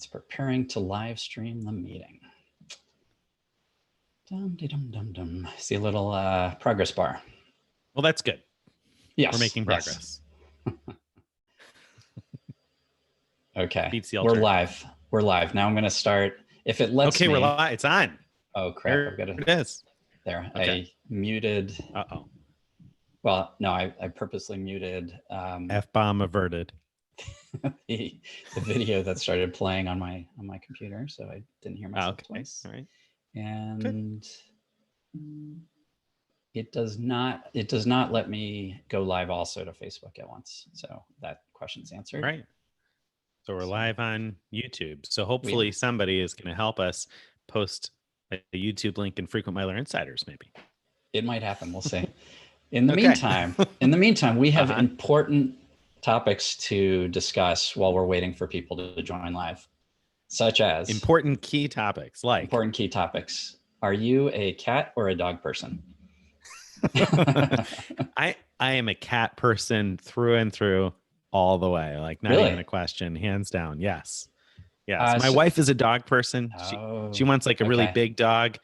It's preparing to live stream the meeting. Dum dum dum dum. See a little progress bar. Well, that's good. Yes, we're making progress. Yes. Okay, Beats the we're live. We're live. Now I'm going to start. If it lets me. Okay, we're live. It's on. Oh crap! Here I've got it is. There, okay. I muted. Uh-oh. Well, no, I purposely muted. F-bomb averted. the video that started playing on my computer, so I didn't hear myself twice. All right. And it does not let me go live also to Facebook at once. So that question's answered. Right. So we're live on YouTube. So hopefully somebody is going to help us post a YouTube link in Frequent Miler Insiders, maybe. It might happen. We'll see. In the meantime, we have important topics to discuss while we're waiting for people to join live, such as important key topics. Are you a cat or a dog person? I am a cat person through and through, all the way. Like, not even a question, hands down. Yes. My wife is a dog person. She wants like a really big dog,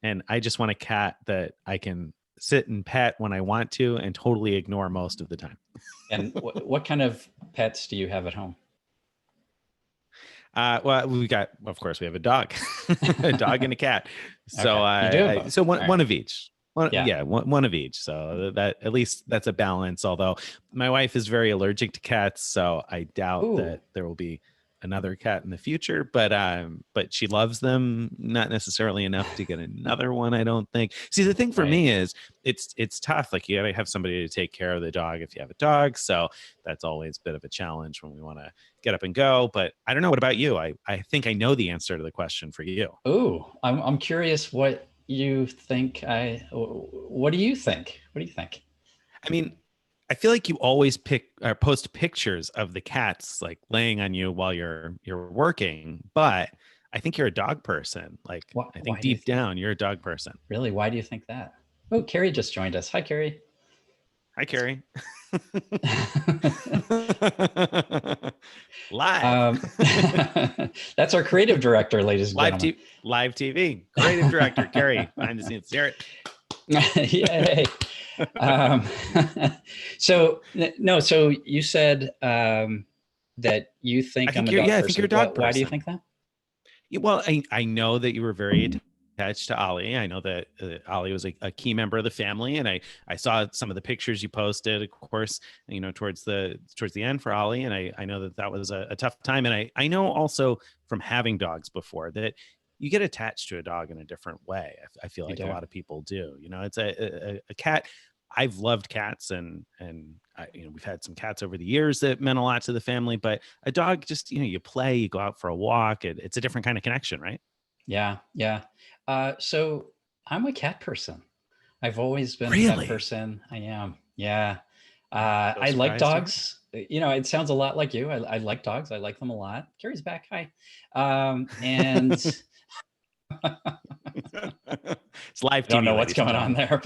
and I just want a cat that I can sit and pet when I want to and totally ignore most of the time. And what kind of pets do you have at home? Well, we have a dog, a dog and a cat. So one of each. One of each. So that, at least that's a balance. Although my wife is very allergic to cats, so I doubt that there will be another cat in the future. But she loves them, not necessarily enough to get another one, I don't think. See, the thing for me is it's tough. Like, you gotta have somebody to take care of the dog if you have a dog. So that's always a bit of a challenge when we want to get up and go. But I don't know. What about you? I think I know the answer to the question for you. Oh, I'm curious what you think. What do you think? I mean, I feel like you always post pictures of the cats like laying on you while you're working, but I think you're a dog person. Like, I think deep down you're a dog person. Really? Why do you think that? Oh, Carrie just joined us. Hi, Carrie. Hi, Carrie. Live. That's our creative director, ladies and gentlemen. Live TV creative director Carrie behind the scenes. Hear it. Yay. So you said that you think I'm a dog person. I think you're a dog person. Why do you think that? Well, I know that you were very attached to Ollie. I know that Ollie was a key member of the family, and I saw some of the pictures you posted, of course, towards the end for Ollie, and I know that was a tough time. And I know also from having dogs before that you get attached to a dog in a different way. I feel like a lot of people do. It's a cat. I've loved cats, and we've had some cats over the years that meant a lot to the family. But a dog, just you play, you go out for a walk. It's a different kind of connection, right? Yeah. So I'm a cat person. I've always been a cat person. I am. Yeah. I like dogs. It sounds a lot like you. I like dogs. I like them a lot. Carrie's back. Hi. And it's live TV. I don't know what's going on there,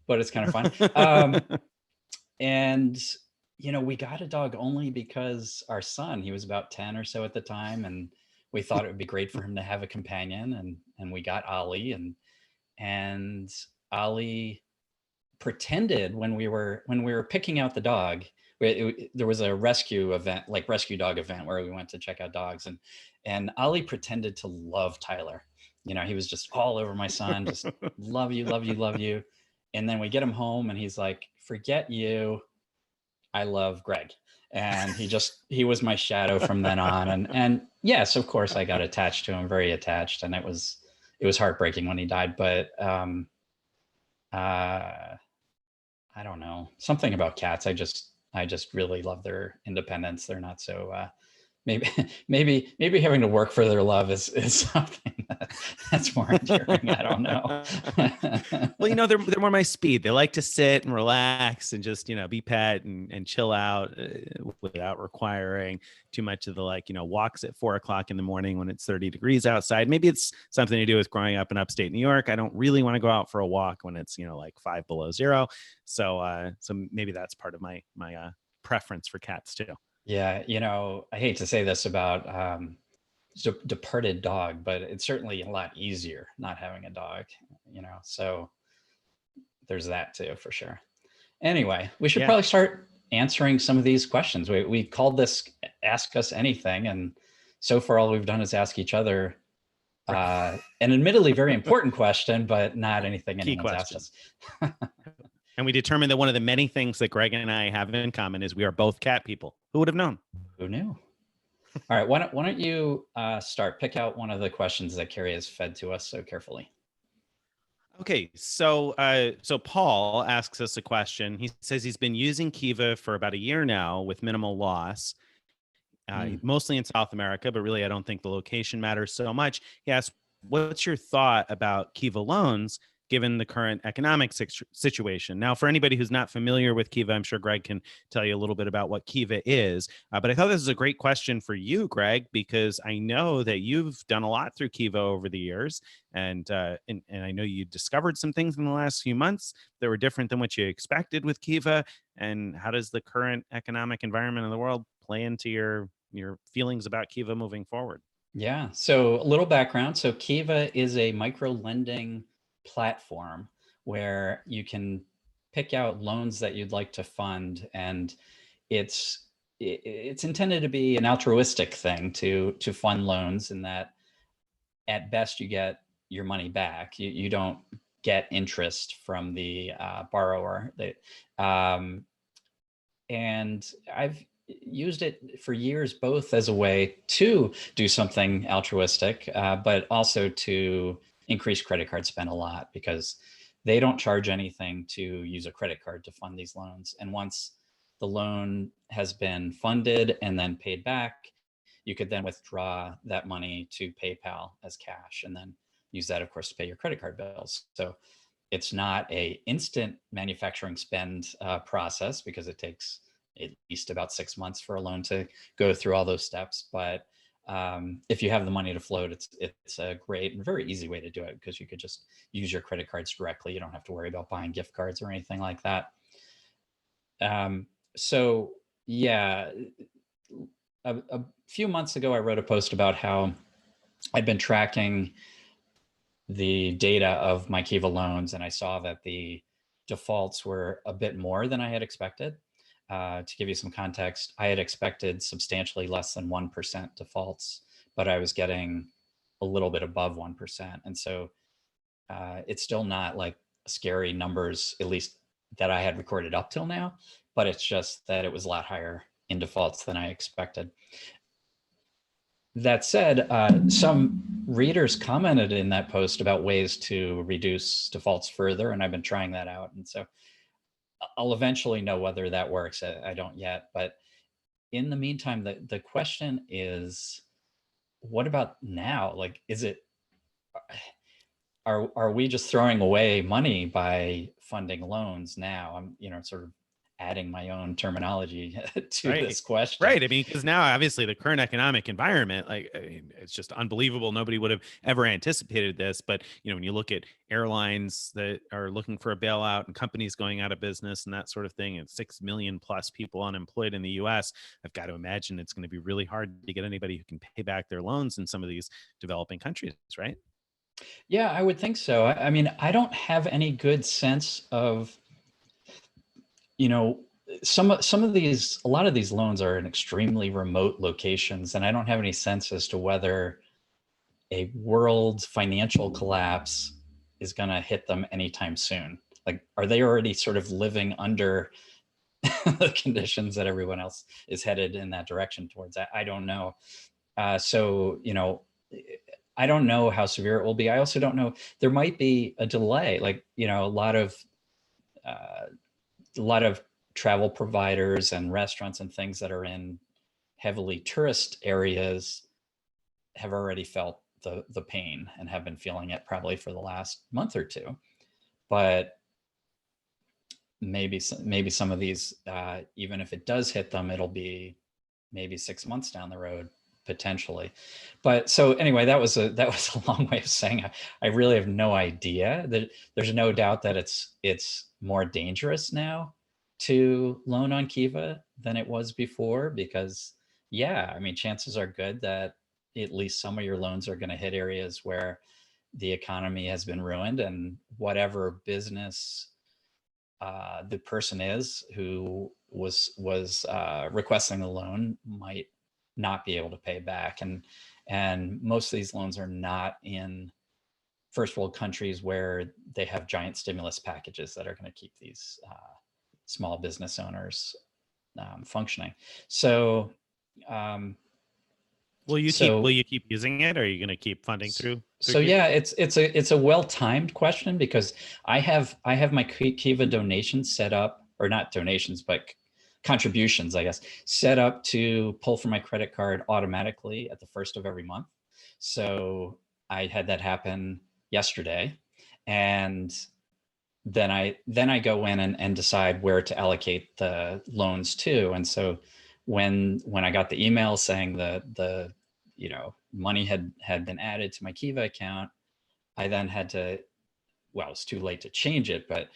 but it's kind of fun. And we got a dog only because our son, he was about 10 or so at the time, and we thought it would be great for him to have a companion, and we got Ollie, and Ollie pretended when we were picking out the dog. There was a rescue event, like rescue dog event, where we went to check out dogs, and Ollie pretended to love Tyler. He was just all over my son, just love you, love you, love you. And then we get him home, and he's like, forget you, I love Greg. And he was my shadow from then on. And yes, of course I got attached to him, very attached. And it was heartbreaking when he died, but I don't know, something about cats. I just really love their independence. They're not so, maybe having to work for their love is something that's more endearing. I don't know. Well, they're more my speed. They like to sit and relax and just, be pet and chill out without requiring too much of the walks at 4:00 in the morning when it's 30 degrees outside. Maybe it's something to do with growing up in upstate New York. I don't really want to go out for a walk when it's, 5 below zero. So maybe that's part of my preference for cats too. Yeah. I hate to say this about departed dog, but it's certainly a lot easier not having a dog, so there's that too, for sure. Anyway, we should probably start answering some of these questions. We called this Ask Us Anything, and so far all we've done is ask each other an admittedly very important question, but not anything anyone's asked us. And we determined that one of the many things that Greg and I have in common is we are both cat people. Who would have known? Who knew? All right, why don't you start? Pick out one of the questions that Carrie has fed to us so carefully. Okay, so Paul asks us a question. He says he's been using Kiva for about a year now with minimal loss, mostly in South America, but really I don't think the location matters so much. He asks, what's your thought about Kiva loans given the current economic situation? Now, for anybody who's not familiar with Kiva, I'm sure Greg can tell you a little bit about what Kiva is. But I thought this is a great question for you, Greg, because I know that you've done a lot through Kiva over the years. And I know you discovered some things in the last few months that were different than what you expected with Kiva. And how does the current economic environment in the world play into your feelings about Kiva moving forward? Yeah, so a little background. So Kiva is a micro lending platform where you can pick out loans that you'd like to fund, and it's intended to be an altruistic thing to fund loans, in that at best you get your money back. You don't get interest from the borrower. And I've used it for years, both as a way to do something altruistic, but also to increase credit card spend a lot, because they don't charge anything to use a credit card to fund these loans. And once the loan has been funded and then paid back, you could then withdraw that money to PayPal as cash, and then use that, of course, to pay your credit card bills. So it's not a instant manufacturing spend process, because it takes at least about 6 months for a loan to go through all those steps. But if you have the money to float, it's a great and very easy way to do it, because you could just use your credit cards directly. You don't have to worry about buying gift cards or anything like that. So yeah, a few months ago, I wrote a post about how I'd been tracking the data of my Kiva loans, and I saw that the defaults were a bit more than I had expected. To give you some context, I had expected substantially less than 1% defaults, but I was getting a little bit above 1%. And so it's still not like scary numbers, at least that I had recorded up till now, but it's just that it was a lot higher in defaults than I expected. That said, some readers commented in that post about ways to reduce defaults further, and I've been trying that out. And so I'll eventually know whether that works. I don't yet, but in the meantime, the question is, what about now? Like, are we just throwing away money by funding loans now? I'm sort of adding my own terminology to this question. Right. I mean, because now obviously the current economic environment, it's just unbelievable. Nobody would have ever anticipated this. But, when you look at airlines that are looking for a bailout and companies going out of business and that sort of thing, and 6 million plus people unemployed in the US, I've got to imagine it's going to be really hard to get anybody who can pay back their loans in some of these developing countries, right? Yeah, I would think so. I mean, I don't have any good sense of, some of these, a lot of these loans are in extremely remote locations, and I don't have any sense as to whether a world financial collapse is going to hit them anytime soon. Like, are they already sort of living under the conditions that everyone else is headed in that direction towards? I don't know. So, I don't know how severe it will be. I also don't know. There might be a delay. Like, a lot of travel providers and restaurants and things that are in heavily tourist areas have already felt the pain and have been feeling it probably for the last month or two. But maybe some of these, even if it does hit them, it'll be maybe 6 months down the road, potentially. But so anyway, that was a long way of saying I really have no idea. That there's no doubt that it's more dangerous now to loan on Kiva than it was before, because I mean, chances are good that at least some of your loans are going to hit areas where the economy has been ruined, and whatever business the person is who was requesting the loan might not be able to pay back. And most of these loans are not in first world countries where they have giant stimulus packages that are going to keep these small business owners functioning. So will you keep using it, or are you going to keep funding through so Kiva? yeah, it's a well-timed question, because I have my Kiva donations set up, or not donations, but contributions, I guess, set up to pull from my credit card automatically at the first of every month. So I had that happen yesterday, and then I go in and decide where to allocate the loans to. And so when I got the email saying the money had been added to my Kiva account, I then had to, well, it's too late to change it, but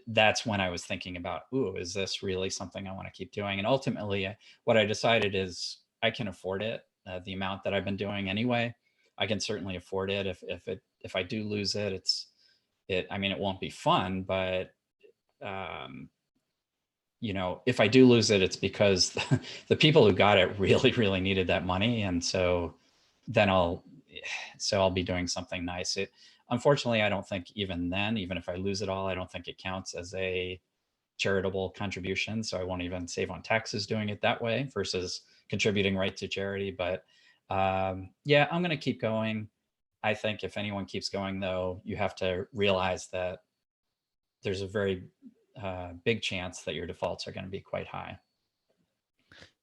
that's when I was thinking about, ooh, is this really something I want to keep doing? And ultimately, what I decided is I can afford it. The amount that I've been doing anyway, I can certainly afford it. If I do lose it, I mean, it won't be fun, but if I do lose it, it's because the people who got it really, really needed that money. And so then I'll be doing something nice. Unfortunately, I don't think even if I lose it all, I don't think it counts as a charitable contribution. So I won't even save on taxes doing it that way versus contributing right to charity. But yeah, I'm going to keep going. I think if anyone keeps going, though, you have to realize that there's a very big chance that your defaults are going to be quite high.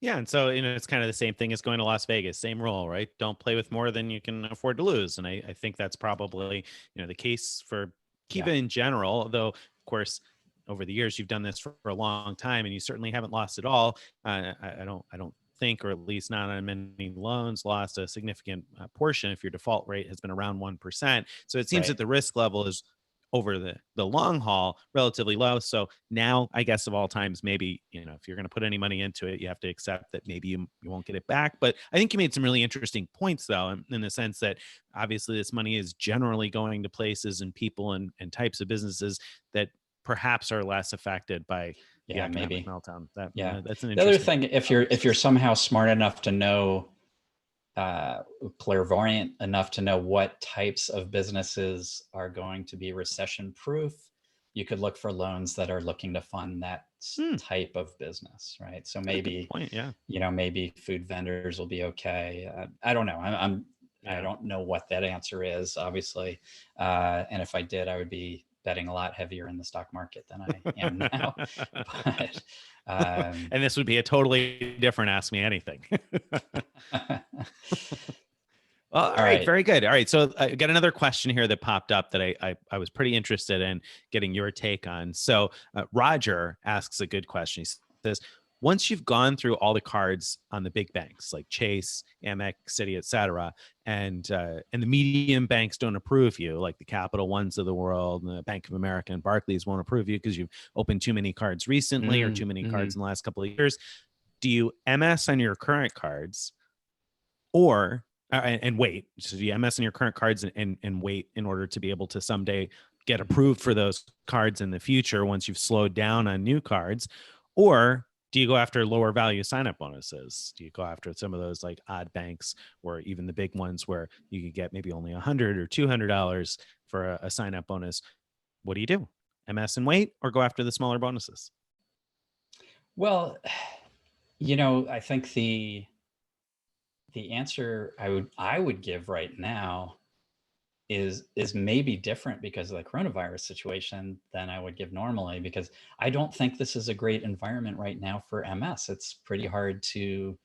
Yeah, and so it's kind of the same thing as going to Las Vegas. Same rule, right? Don't play with more than you can afford to lose. And I think that's probably the case for Kiva in general. Though, of course, over the years you've done this for a long time, and you certainly haven't lost it all. I don't think, or at least not on many loans, lost a significant portion if your default rate has been around 1%. So it seems that the risk level is over the long haul relatively low. So now, I guess, of all times, maybe if you're going to put any money into it, you have to accept that maybe you won't get it back. But I think you made some really interesting points, though, in the sense that obviously this money is generally going to places and people and types of businesses that perhaps are less affected by the economic meltdown. That's an interesting. The other thing, if you're somehow smart enough to know, clairvoyant enough to know what types of businesses are going to be recession proof, you could look for loans that are looking to fund that type of business, right? So maybe maybe food vendors will be okay. I don't know. I don't know what that answer is, obviously, and if I did, I would be betting a lot heavier in the stock market than I am now. But and this would be a totally different Ask Me Anything. Well, all right, very good. All right, so I got another question here that popped up that I was pretty interested in getting your take on. So Roger asks a good question. He says, once you've gone through all the cards on the big banks like Chase, Amex, Citi, et cetera, and the medium banks don't approve you, like the Capital Ones of the world, and the Bank of America and Barclays won't approve you because you've opened too many cards recently or too many cards in the last couple of years. Do you MS on your current cards or and wait? So do you MS on your current cards and wait in order to be able to someday get approved for those cards in the future once you've slowed down on new cards? Or do you go after lower value sign-up bonuses? Do you go after some of those like odd banks or even the big ones where you could get maybe only $100 or $200 for a sign-up bonus? What do you do? MS and wait, or go after the smaller bonuses? Well, I think the answer I would give right now is maybe different because of the coronavirus situation than I would give normally, because I don't think this is a great environment right now for MS. It's pretty hard to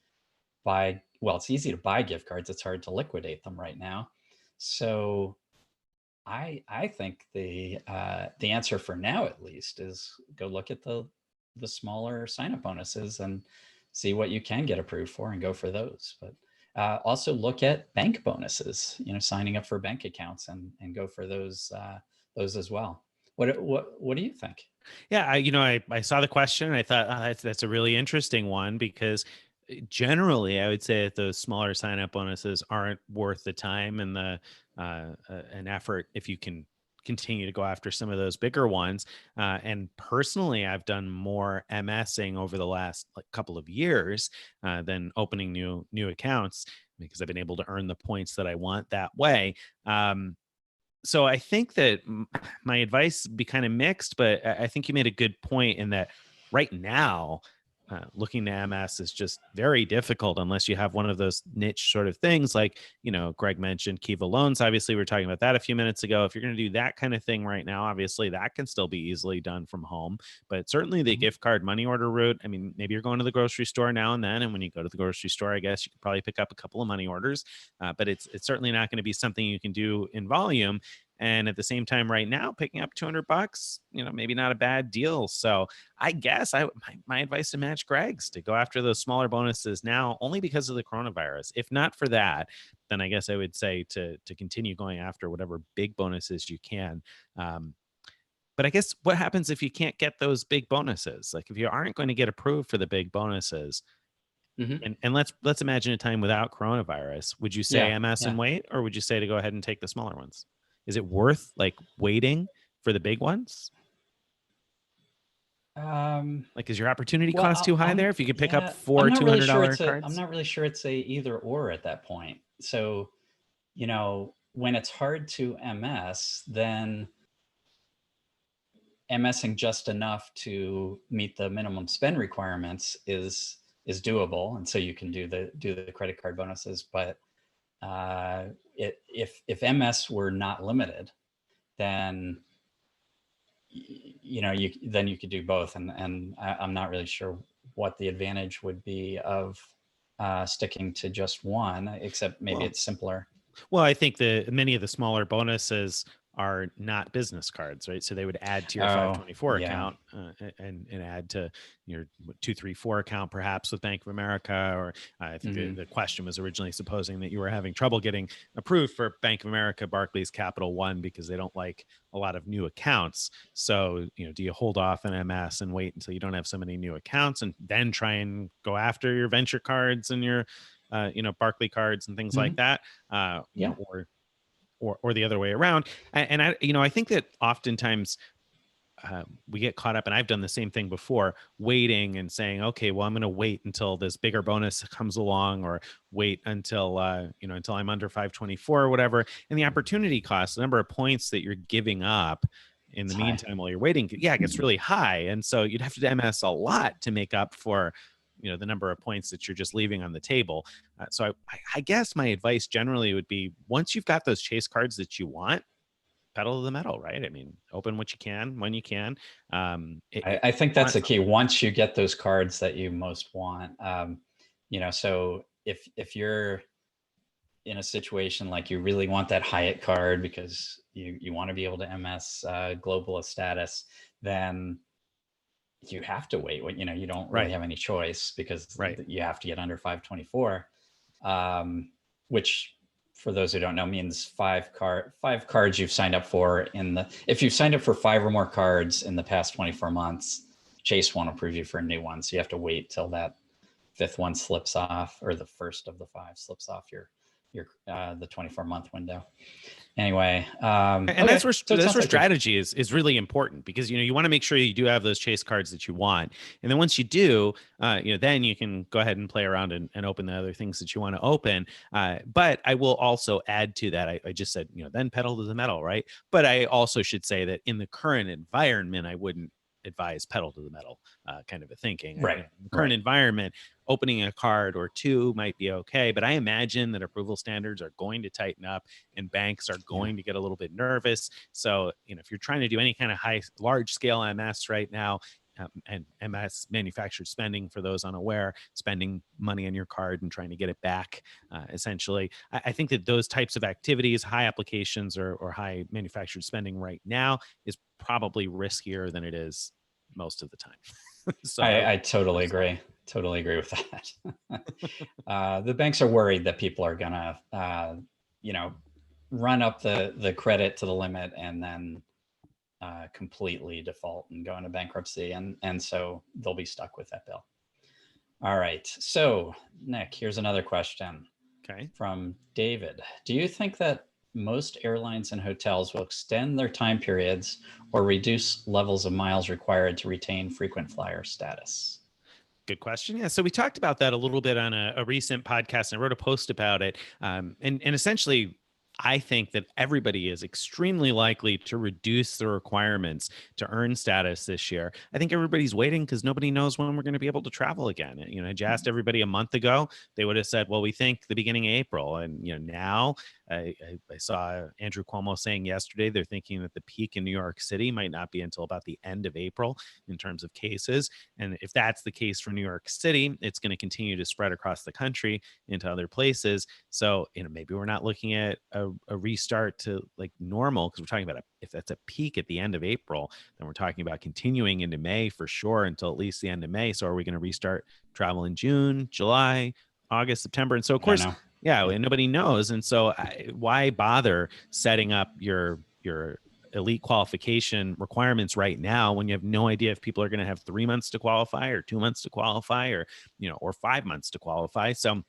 buy. Well, it's easy to buy gift cards. It's hard to liquidate them right now. So I think the answer for now, at least, is go look at the smaller sign-up bonuses and see what you can get approved for and go for those. But also look at bank bonuses, signing up for bank accounts and go for those as well. What do you think? Yeah, I saw the question and I thought, that's a really interesting one, because generally, I would say that those smaller sign-up bonuses aren't worth the time and the an effort if you can continue to go after some of those bigger ones. And personally, I've done more MSing over the last couple of years than opening new accounts because I've been able to earn the points that I want that way. So I think that my advice would be kind of mixed, but I think you made a good point in that right now, looking to MS is just very difficult unless you have one of those niche sort of things like, Greg mentioned Kiva loans. Obviously, we were talking about that a few minutes ago. If you're going to do that kind of thing right now, obviously that can still be easily done from home. But certainly the gift card money order route, I mean, maybe you're going to the grocery store now and then. And when you go to the grocery store, I guess you could probably pick up a couple of money orders. But it's certainly not going to be something you can do in volume. And at the same time, right now, picking up $200, maybe not a bad deal. So I guess my advice to match Greg's to go after those smaller bonuses now, only because of the coronavirus. If not for that, then I guess I would say to continue going after whatever big bonuses you can. But I guess what happens if you can't get those big bonuses? Like if you aren't going to get approved for the big bonuses, and let's imagine a time without coronavirus. Would you say MS and wait, or would you say to go ahead and take the smaller ones? Is it worth waiting for the big ones? Is your opportunity cost too high there? If you could pick up four $200 cards? I'm not really sure it's a either or at that point. So, when it's hard to MS, then MSing just enough to meet the minimum spend requirements is doable, and so you can do the credit card bonuses. But if MS were not limited, then you could do both, and I'm not really sure what the advantage would be of sticking to just one, except maybe it's simpler. Well, I think many of the smaller bonuses are not business cards, right? So they would add to your 524 account and add to your 234 account, perhaps with Bank of America. Or I think the question was originally supposing that you were having trouble getting approved for Bank of America, Barclays, Capital One, because they don't like a lot of new accounts. So, do you hold off an MS and wait until you don't have so many new accounts and then try and go after your venture cards and your, Barclay cards and things like that? Or the other way around. And I think that oftentimes we get caught up, and I've done the same thing before, waiting and saying, okay, well, I'm going to wait until this bigger bonus comes along, or wait until, until I'm under 524 or whatever. And the opportunity cost, the number of points that you're giving up in the meantime while you're waiting, it gets really high. And so you'd have to MS a lot to make up for the number of points that you're just leaving on the table. So I guess my advice generally would be, once you've got those chase cards that you want, pedal to the metal, right? I mean, open what you can when you can. I think that's the key. Once you get those cards that you most want, so if you're in a situation like you really want that Hyatt card because you want to be able to MS globalist status, then you have to wait. You don't really have any choice, because you have to get under 524, which, for those who don't know, means five cards you've signed up for if you've signed up for 5 or more cards in the past 24 months, Chase won't approve you for a new one. So you have to wait till that 5th one slips off, or the first of the 5 slips off your the 24-month window. Anyway, and that's where strategy is really important, because you want to make sure you do have those chase cards that you want, and then once you do, then you can go ahead and play around and open the other things that you want to open. But I will also add to that. I just said then pedal to the metal, right? But I also should say that in the current environment, I wouldn't advise pedal to the metal kind of a thinking. Right. In the current environment, opening a card or 2 might be okay, but I imagine that approval standards are going to tighten up and banks are going to get a little bit nervous. So, if you're trying to do any kind of large scale MS right now, and MS, manufactured spending, for those unaware, spending money on your card and trying to get it back, essentially. I think that those types of activities, high applications or high manufactured spending right now, is probably riskier than it is most of the time. So I totally agree. Totally agree with that. The banks are worried that people are gonna, run up the credit to the limit and then completely default and go into bankruptcy, and so they'll be stuck with that bill. All right. So, Nick, here's another question Okay. from David. Do you think that most airlines and hotels will extend their time periods or reduce levels of miles required to retain frequent flyer status? Good question. Yeah. So we talked about that a little bit on a recent podcast, and I wrote a post about it. And essentially, I think that everybody is extremely likely to reduce the requirements to earn status this year. I think everybody's waiting because nobody knows when we're going to be able to travel again. You know, I asked everybody a month ago, they would have said, "Well, we think the beginning of April." And now I saw Andrew Cuomo saying yesterday they're thinking that the peak in New York City might not be until about the end of April in terms of cases. And if that's the case for New York City, it's going to continue to spread across the country into other places. So, maybe we're not looking at a restart to like normal because we're talking about if that's a peak at the end of April, then we're talking about continuing into May for sure until at least the end of May. So, are we going to restart travel in June, July, August, September? And so, of I don't course, know. yeah, and nobody knows. And so, why bother setting up your elite qualification requirements right now when you have no idea if people are going to have 3 months to qualify or 2 months to qualify or 5 months to qualify. So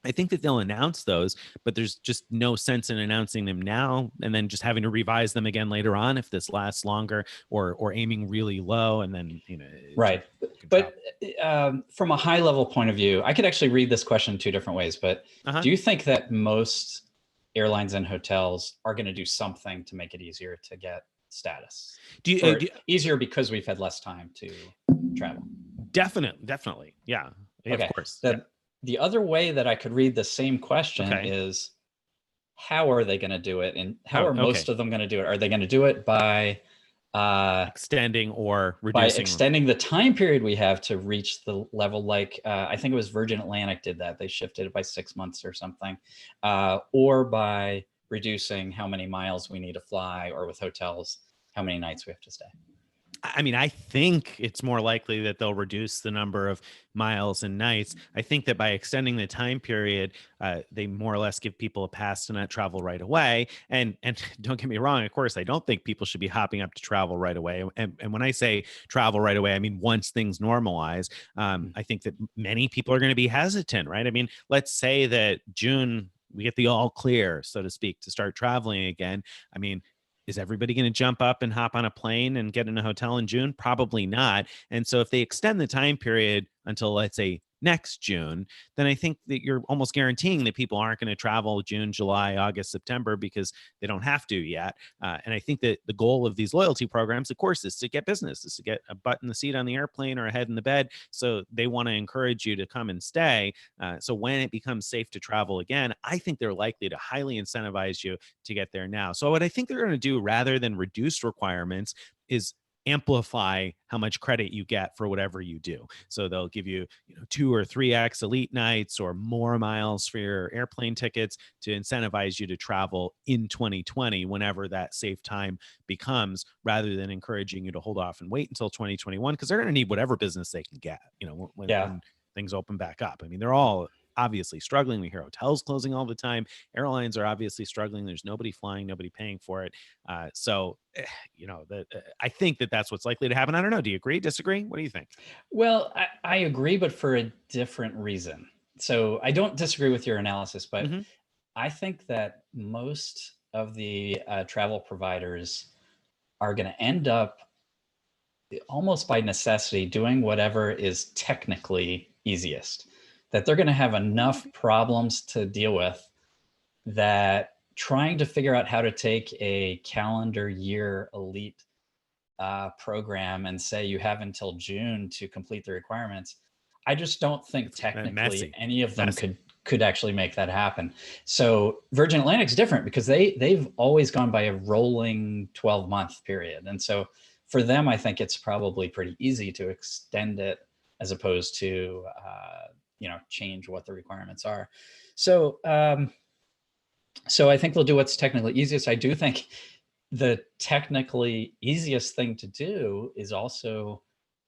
I think that they'll announce those, but there's just no sense in announcing them now and then just having to revise them again later on if this lasts longer, or aiming really low and then Right. But from a high level point of view, I could actually read this question two different ways. But do you think that most airlines and hotels are going to do something to make it easier to get status? Easier because we've had less time to travel? Definitely. Yeah. Okay. Of course. The other way that I could read the same question is, how are they going to do it? And how are most of them going to do it? Are they going to do it by extending or reducing? By extending the time period we have to reach the level, like I think it was Virgin Atlantic did that. They shifted it by 6 months or something, or by reducing how many miles we need to fly, or with hotels, how many nights we have to stay. I mean, I think it's more likely that they'll reduce the number of miles and nights. I think that by extending the time period, they more or less give people a pass to not travel right away. And don't get me wrong, of course, I don't think people should be hopping up to travel right away. And when I say travel right away, I mean once things normalize. I think that many people are going to be hesitant, right? I mean, let's say that June we get the all clear, so to speak, to start traveling again. I mean, is everybody going to jump up and hop on a plane and get in a hotel in June? Probably not. And so if they extend the time period until, let's say, next June, then I think that you're almost guaranteeing that people aren't going to travel June, July, August, September because they don't have to yet. And I think that the goal of these loyalty programs, of course, is to get business, is to get a butt in the seat on the airplane or a head in the bed. So they want to encourage you to come and stay. So when it becomes safe to travel again, I think they're likely to highly incentivize you to get there now. So what I think they're going to do rather than reduce requirements is amplify how much credit you get for whatever you do. So they'll give you, 2 or 3x elite nights or more miles for your airplane tickets to incentivize you to travel in 2020 whenever that safe time becomes, rather than encouraging you to hold off and wait until 2021 because they're going to need whatever business they can get, when things open back up. I mean, they're all obviously struggling. We hear hotels closing all the time. Airlines are obviously struggling. There's nobody flying, nobody paying for it. I think that that's what's likely to happen. I don't know. Do you agree? Disagree? What do you think? Well, I agree, but for a different reason. So I don't disagree with your analysis, but I think that most of the travel providers are going to end up almost by necessity doing whatever is technically easiest. That they're going to have enough problems to deal with that trying to figure out how to take a calendar year elite program and say you have until June to complete the requirements, I just don't think technically any of them could actually make that happen. So Virgin Atlantic's different because they've always gone by a rolling 12-month period. And so for them, I think it's probably pretty easy to extend it as opposed to change what the requirements are. So so I think they'll do what's technically easiest. I do think the technically easiest thing to do is also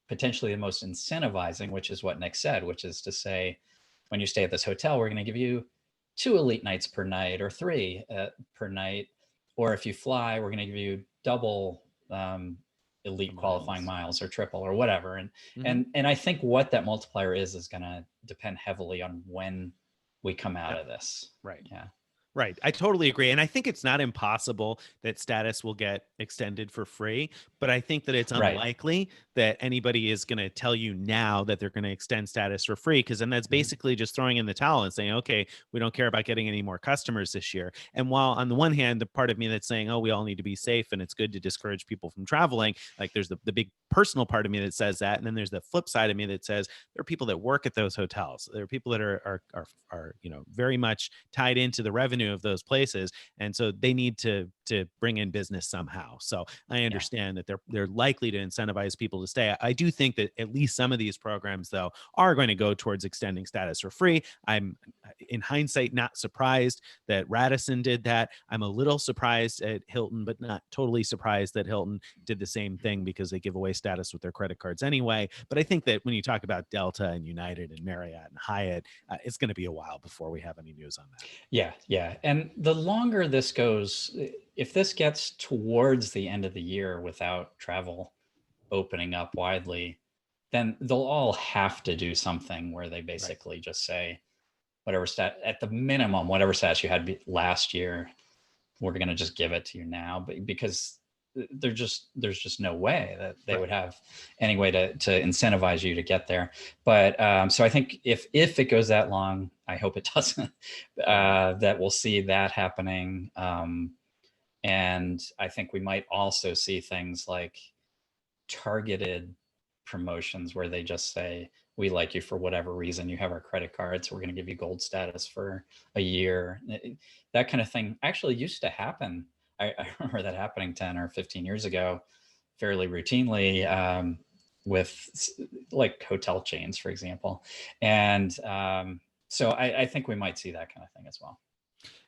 potentially the most incentivizing, which is what Nick said, which is to say, when you stay at this hotel, we're going to give you 2 elite nights per night or 3 per night. Or if you fly, we're going to give you double elite qualifying miles. miles or triple or whatever. And Mm-hmm. and I think what that multiplier is going to depend heavily on when we come out Yep. of this. Right. Yeah. Right. I totally agree. And I think it's not impossible that status will get extended for free, but I think that it's Right. unlikely that anybody is going to tell you now that they're going to extend status for free, because then that's Mhm. basically just throwing in the towel and saying, okay, we don't care about getting any more customers this year. And while on the one hand, the part of me that's saying, oh, we all need to be safe and it's good to discourage people from traveling, like there's the big personal part of me that says that. And then there's the flip side of me that says there are people that work at those hotels. There are people that are very much tied into the revenue of those places, and so they need to bring in business somehow. So I Yeah. understand that they're likely to incentivize people to stay. I do think that at least some of these programs, though, are going to go towards extending status for free. I'm, in hindsight, not surprised that Radisson did that. I'm a little surprised at Hilton, but not totally surprised that Hilton did the same thing, because they give away status with their credit cards anyway. But I think that when you talk about Delta and United and Marriott and Hyatt, it's going to be a while before we have any news on that. Yeah, yeah. And the longer this goes, if this gets towards the end of the year without travel opening up widely, then they'll all have to do something where they Right. basically just say, whatever stat, at the minimum, whatever stats you had last year, we're going to just give it to you now. But because there's just no way that they Right. would have any way to incentivize you to get there. But so I think if it goes that long, I hope it doesn't, Right. that we'll see that happening. And I think we might also see things like targeted promotions where they just say, we like you for whatever reason, you have our credit card, so we're going to give you gold status for a year. That kind of thing actually used to happen. I remember that happening 10 or 15 years ago fairly routinely, with like hotel chains, for example. And so I think we might see that kind of thing as well.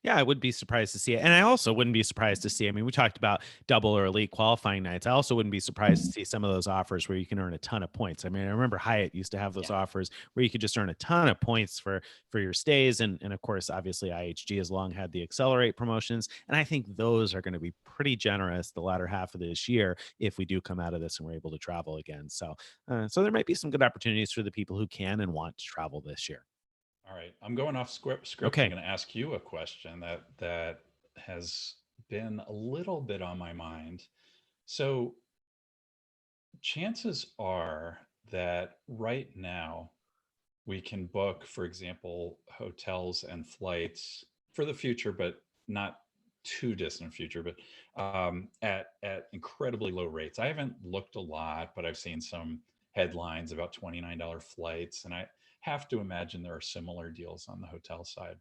Yeah, I would be surprised to see it. And I also wouldn't be surprised to see, I mean, we talked about double or elite qualifying nights. I also wouldn't be surprised to see some of those offers where you can earn a ton of points. I mean, I remember Hyatt used to have those Yeah. offers where you could just earn a ton of points for your stays. And of course, obviously IHG has long had the Accelerate promotions. And I think those are going to be pretty generous the latter half of this year if we do come out of this and we're able to travel again. So there might be some good opportunities for the people who can and want to travel this year. All right, I'm going off script. I'm Okay. going to ask you a question that has been a little bit on my mind. So, chances are that right now we can book, for example, hotels and flights for the future, but not too distant future, but at incredibly low rates. I haven't looked a lot, but I've seen some headlines about $29 flights, and I have to imagine there are similar deals on the hotel side.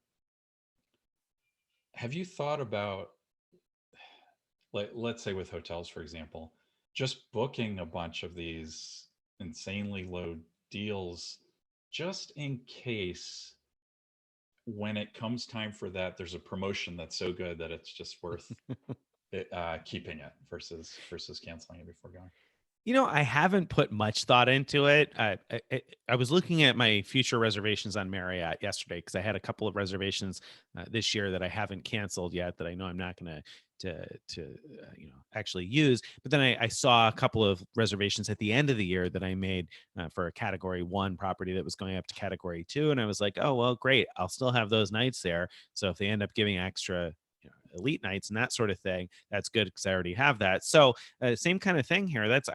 Have you thought about, like, let's say with hotels, for example, just booking a bunch of these insanely low deals just in case when it comes time for that, there's a promotion that's so good that it's just worth it, keeping it versus canceling it before going. I haven't put much thought into it. I was looking at my future reservations on Marriott yesterday because I had a couple of reservations this year that I haven't canceled yet that I know I'm not going to actually use. But then I saw a couple of reservations at the end of the year that I made for a Category 1 property that was going up to Category 2, and I was like, oh well, great, I'll still have those nights there. So if they end up giving extra elite nights and that sort of thing, that's good because I already have that. So same kind of thing here. That's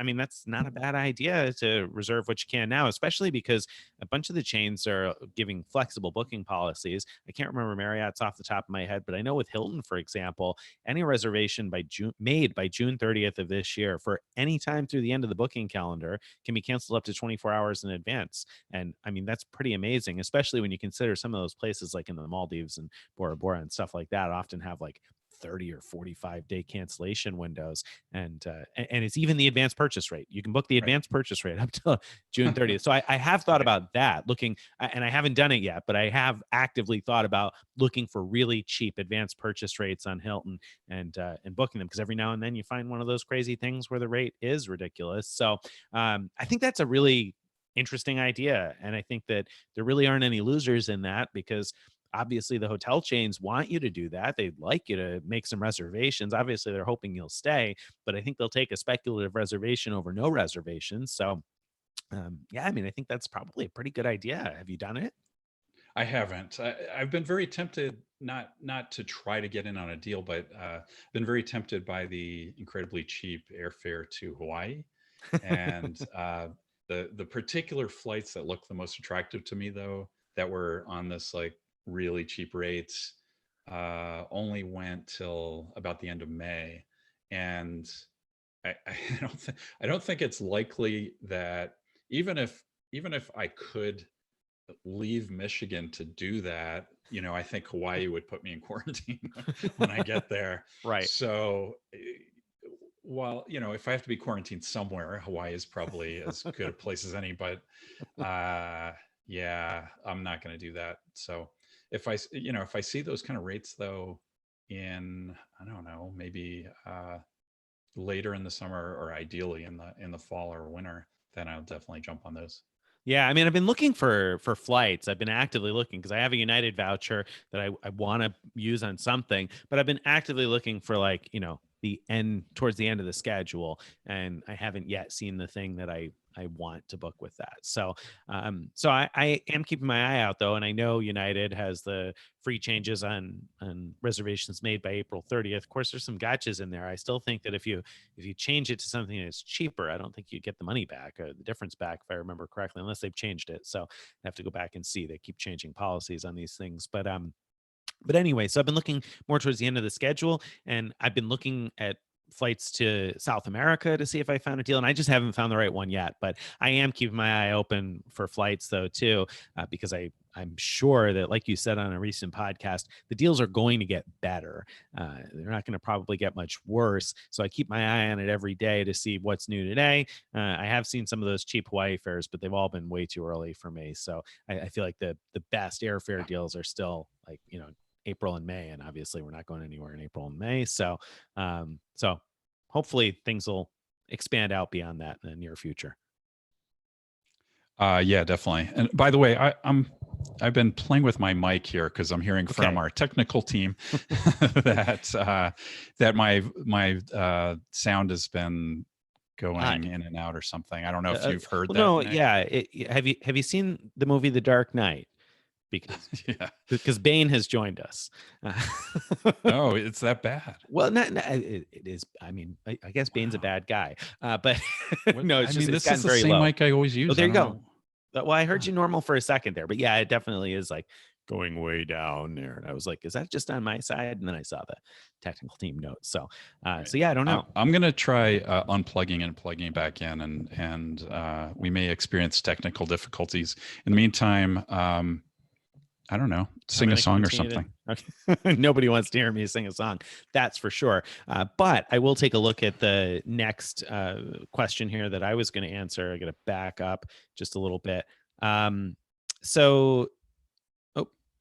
not a bad idea to reserve what you can now, especially because a bunch of the chains are giving flexible booking policies. I can't remember Marriott's off the top of my head, but I know with Hilton, for example, any reservation made by June 30th of this year for any time through the end of the booking calendar can be canceled up to 24 hours in advance. And I mean, that's pretty amazing, especially when you consider some of those places like in the Maldives and Bora Bora and stuff like that often have like 30 or 45-day cancellation windows, and it's even the advanced purchase rate. You can book the Right. advanced purchase rate up to June 30th. So I have thought about that, looking, and I haven't done it yet, but I have actively thought about looking for really cheap advanced purchase rates on Hilton and booking them, because every now and then you find one of those crazy things where the rate is ridiculous. So I think that's a really interesting idea, and I think that there really aren't any losers in that, because obviously the hotel chains want you to do that. They'd like you to make some reservations. Obviously they're hoping you'll stay, but I think they'll take a speculative reservation over no reservations. So yeah, I mean, I think that's probably a pretty good idea. Have you done it? I haven't. I've been very tempted, not to try to get in on a deal, but been very tempted by the incredibly cheap airfare to Hawaii, and the particular flights that look the most attractive to me, though, that were on this like really cheap rates, only went till about the end of May, and I I don't think it's likely that even if I could leave Michigan to do that, I think Hawaii would put me in quarantine when I get there. Right. So, while, if I have to be quarantined somewhere, Hawaii is probably as good a place as any, but yeah, I'm not going to do that. So if I see those kind of rates though in, I don't know, maybe later in the summer or ideally in the fall or winter, then I'll definitely jump on those. Yeah, I mean, I've been looking for flights. I've been actively looking because I have a United voucher that I want to use on something, but I've been actively looking for like, the end towards the end of the schedule, and I haven't yet seen the thing that I want to book with that. So I am keeping my eye out though, and I know United has the free changes on reservations made by April 30th. Of course, there's some gotchas in there. I still think that if you change it to something that's cheaper, I don't think you get the money back or the difference back, if I remember correctly, unless they've changed it. So I have to go back and see. They keep changing policies on these things, but anyway, so I've been looking more towards the end of the schedule, and I've been looking at flights to South America to see if I found a deal, and I just haven't found the right one yet. But I am keeping my eye open for flights though too, because I'm sure that, like you said on a recent podcast, the deals are going to get better. They're not going to probably get much worse. So I keep my eye on it every day to see what's new today. I have seen some of those cheap Hawaii fares, but they've all been way too early for me. So I feel like the best airfare deals are still like, April and May, and obviously we're not going anywhere in April and May. So hopefully things will expand out beyond that in the near future. Yeah, definitely. And by the way, I've been playing with my mic here because I'm hearing from our technical team that my sound has been going in and out or something. I don't know if you've heard that. No, Nick. Yeah. Have you seen the movie The Dark Knight? Because Bane has joined us. Oh, it's that bad. Well, it is. I mean, I guess Bane's a bad guy, but no, it's just, this is the same mic I always use. Oh, there you go. Well, I heard you normal for a second there, but yeah, it definitely is like going way down there. And I was like, is that just on my side? And then I saw the technical team notes. So, so yeah, I don't know. I'm going to try unplugging and plugging back in, and we may experience technical difficulties. In the meantime, I don't know, sing a song or something. Nobody wants to hear me sing a song, that's for sure. But I will take a look at the next question here that I was going to answer. I got to back up just a little bit. There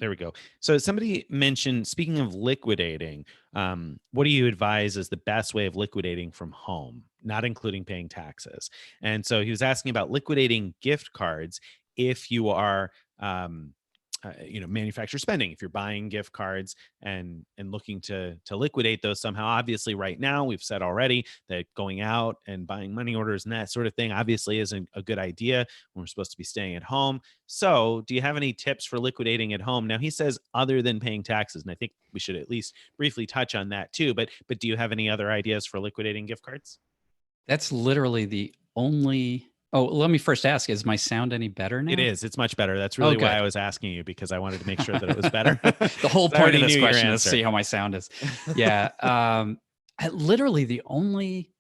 we go. So somebody mentioned, speaking of liquidating, what do you advise is the best way of liquidating from home, not including paying taxes? And so he was asking about liquidating gift cards if you are manufacturer spending, if you're buying gift cards and looking to liquidate those somehow. Obviously right now we've said already that going out and buying money orders and that sort of thing obviously isn't a good idea when we're supposed to be staying at home. So do you have any tips for liquidating at home? Now he says other than paying taxes, and I think we should at least briefly touch on that too, but do you have any other ideas for liquidating gift cards? That's literally the only. Oh, let me first ask, is my sound any better now? It is. It's much better. That's really why I was asking you, because I wanted to make sure that it was better. The whole point of this question is to see how my sound is. Yeah. Literally the only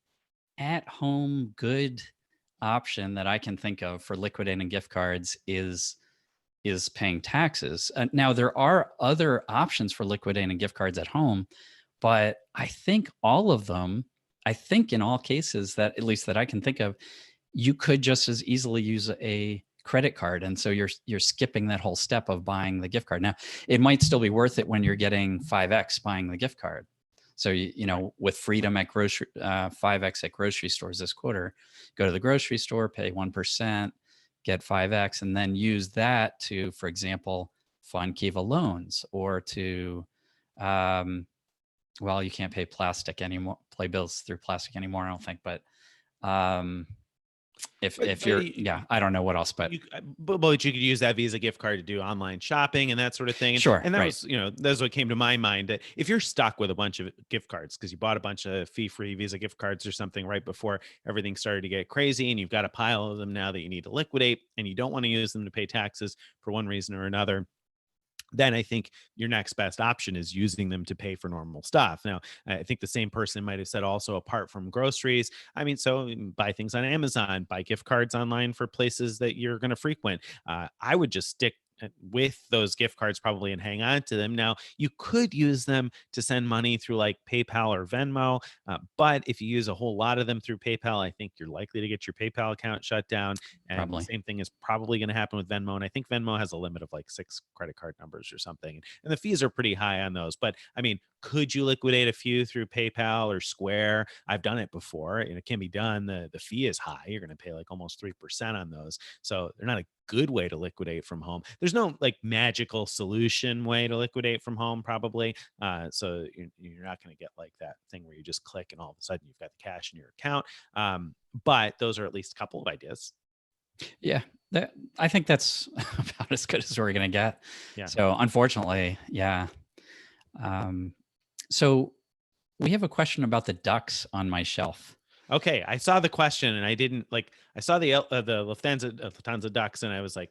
at-home good option that I can think of for liquidating gift cards is paying taxes. Now, there are other options for liquidating gift cards at home, but I think in all cases that, at least that I can think of, you could just as easily use a credit card. And so you're skipping that whole step of buying the gift card. Now, it might still be worth it when you're getting 5X buying the gift card. So, with freedom at 5X at grocery stores this quarter, go to the grocery store, pay 1%, get 5X, and then use that to, for example, fund Kiva loans, or to, well, you can't pay plastic anymore, play bills through plastic anymore, I don't think, but if you're, yeah, I don't know what else, but you could use that Visa gift card to do online shopping and that sort of thing. Sure. And that was, that's what came to my mind, that if you're stuck with a bunch of gift cards because you bought a bunch of fee-free Visa gift cards or something right before everything started to get crazy, and you've got a pile of them now that you need to liquidate, and you don't want to use them to pay taxes for one reason or another, then I think your next best option is using them to pay for normal stuff. Now, I think the same person might have said also, apart from groceries, I mean, so buy things on Amazon, buy gift cards online for places that you're going to frequent. I would just stick with those gift cards probably and hang on to them. Now, you could use them to send money through like PayPal or Venmo, but if you use a whole lot of them through PayPal, I think you're likely to get your PayPal account shut down. And Probably. the same thing is probably going to happen with Venmo. And I think Venmo has a limit of like 6 credit card numbers or something. And the fees are pretty high on those. But I mean, could you liquidate a few through PayPal or Square? I've done it before, and it can be done. The fee is high. You're going to pay like almost 3% on those. So they're not a good way to liquidate from home. There's no like magical solution way to liquidate from home, probably. So you're not going to get like that thing where you just click and all of a sudden you've got the cash in your account. But those are at least a couple of ideas. Yeah, I think that's about as good as we're going to get. Yeah. So unfortunately, yeah. So we have a question about the ducks on my shelf. Okay, I saw the question and I didn't I saw the Lufthansa ducks and I was like,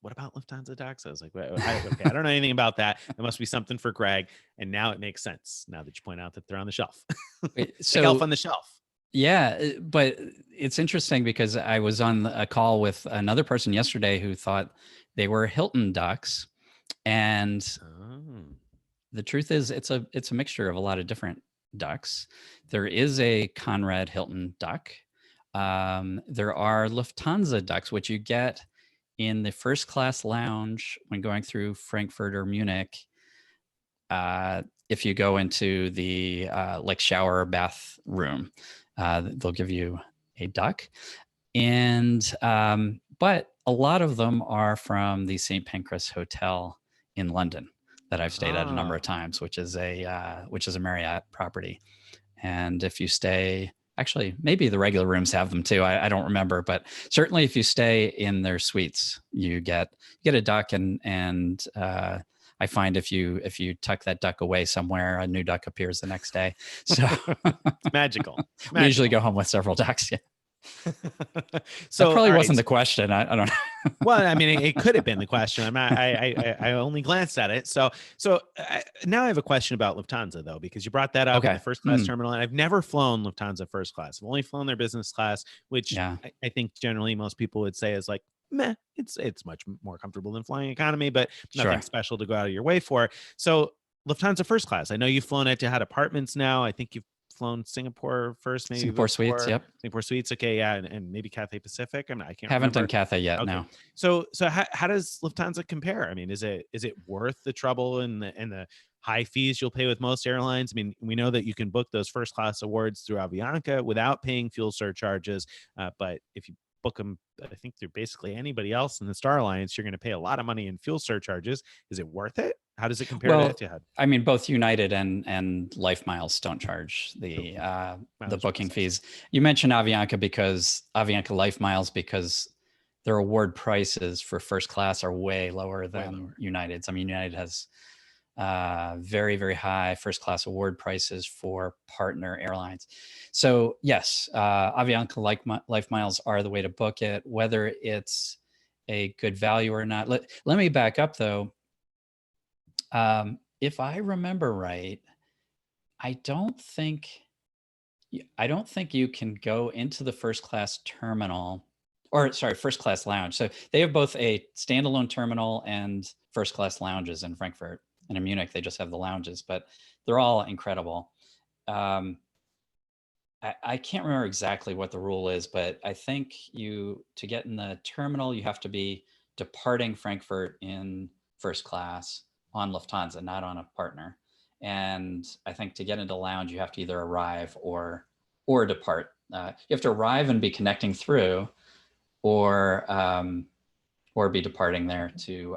what about Lufthansa ducks? I was like, okay, I don't know anything about that. It must be something for Greg. And now it makes sense now that you point out that they're on the shelf. So elf on the shelf. Yeah, but it's interesting because I was on a call with another person yesterday who thought they were Hilton ducks, and the truth is it's a mixture of a lot of different ducks. There is a Conrad Hilton duck. There are Lufthansa ducks, which you get in the first class lounge when going through Frankfurt or Munich. If you go into the like shower or bath room, they'll give you a duck. And but a lot of them are from the St. Pancras Hotel in London that I've stayed at a number of times, which is a Marriott property. And if you stay, actually, maybe the regular rooms have them too. I don't remember, but certainly if you stay in their suites, you get a duck. And I find if you tuck that duck away somewhere, a new duck appears the next day. So it's magical. We usually go home with several ducks. Yeah. So that probably wasn't the question. I don't know. Well, I mean, it could have been the question. I only glanced at it. So now I have a question about Lufthansa though, because you brought that up in the first class terminal, and I've never flown Lufthansa first class. I've only flown their business class, which I think generally most people would say is like, meh, it's much more comfortable than flying economy, but nothing special to go out of your way for. So Lufthansa first class, I know you've flown Etihad apartments now. I think you've flown Singapore first, maybe Singapore Suites. Yep. Singapore Suites. Okay. Yeah. And maybe Cathay Pacific. I can't haven't remember. done Cathay yet. Okay. No. So how does Lufthansa compare? I mean, is it worth the trouble and the high fees you'll pay with most airlines? I mean, we know that you can book those first class awards through Avianca without paying fuel surcharges. But if you book them, I think through basically anybody else in the Star Alliance, you're going to pay a lot of money in fuel surcharges. Is it worth it? How does it compare to Etihad? I mean, both United and Life Miles don't charge the booking fees. You mentioned Avianca because Avianca Life Miles, because their award prices for first class are way lower than United's. I mean, United has very, very high first class award prices for partner airlines. So yes, Avianca Life Miles are the way to book it, whether it's a good value or not. Let me back up though. If I remember right, I don't think you can go into the first class terminal, or sorry, first class lounge. So they have both a standalone terminal and first class lounges in Frankfurt, and in Munich they just have the lounges, but they're all incredible. I can't remember exactly what the rule is, but I think to get in the terminal, you have to be departing Frankfurt in first class on Lufthansa, not on a partner. And I think to get into lounge, you have to either arrive or depart. You have to arrive and be connecting through, or or be departing there to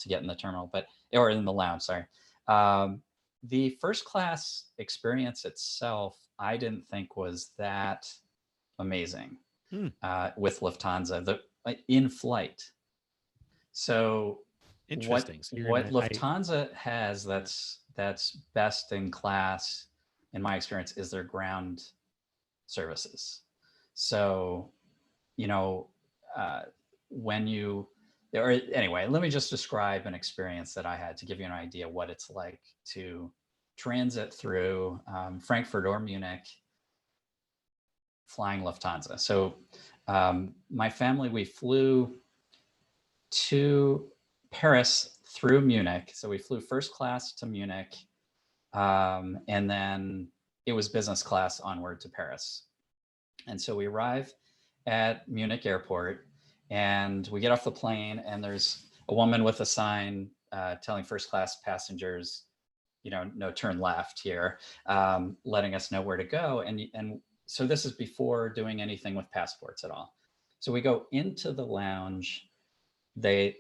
get in the terminal, or in the lounge. Sorry. The first class experience itself, I didn't think was that amazing with Lufthansa, in flight. So interesting. What Lufthansa has that's best in class, in my experience, is their ground services. So, anyway, let me just describe an experience that I had to give you an idea what it's like to transit through Frankfurt or Munich flying Lufthansa. So my family, we flew to Paris through Munich. So we flew first class to Munich, and then it was business class onward to Paris. And so we arrive at Munich airport, and we get off the plane, and there's a woman with a sign telling first class passengers, no turn left here, letting us know where to go. And so this is before doing anything with passports at all. So we go into the lounge. They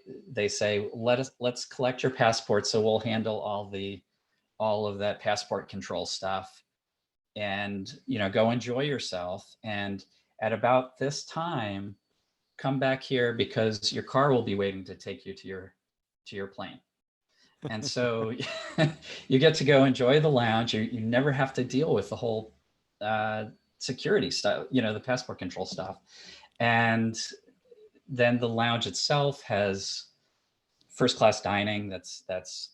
say, let's collect your passport, so we'll handle all of that passport control stuff, and go enjoy yourself. And at about this time, come back here because your car will be waiting to take you to your plane. And so you get to go enjoy the lounge. You never have to deal with the whole security stuff, the passport control stuff. And then the lounge itself has first class dining. That's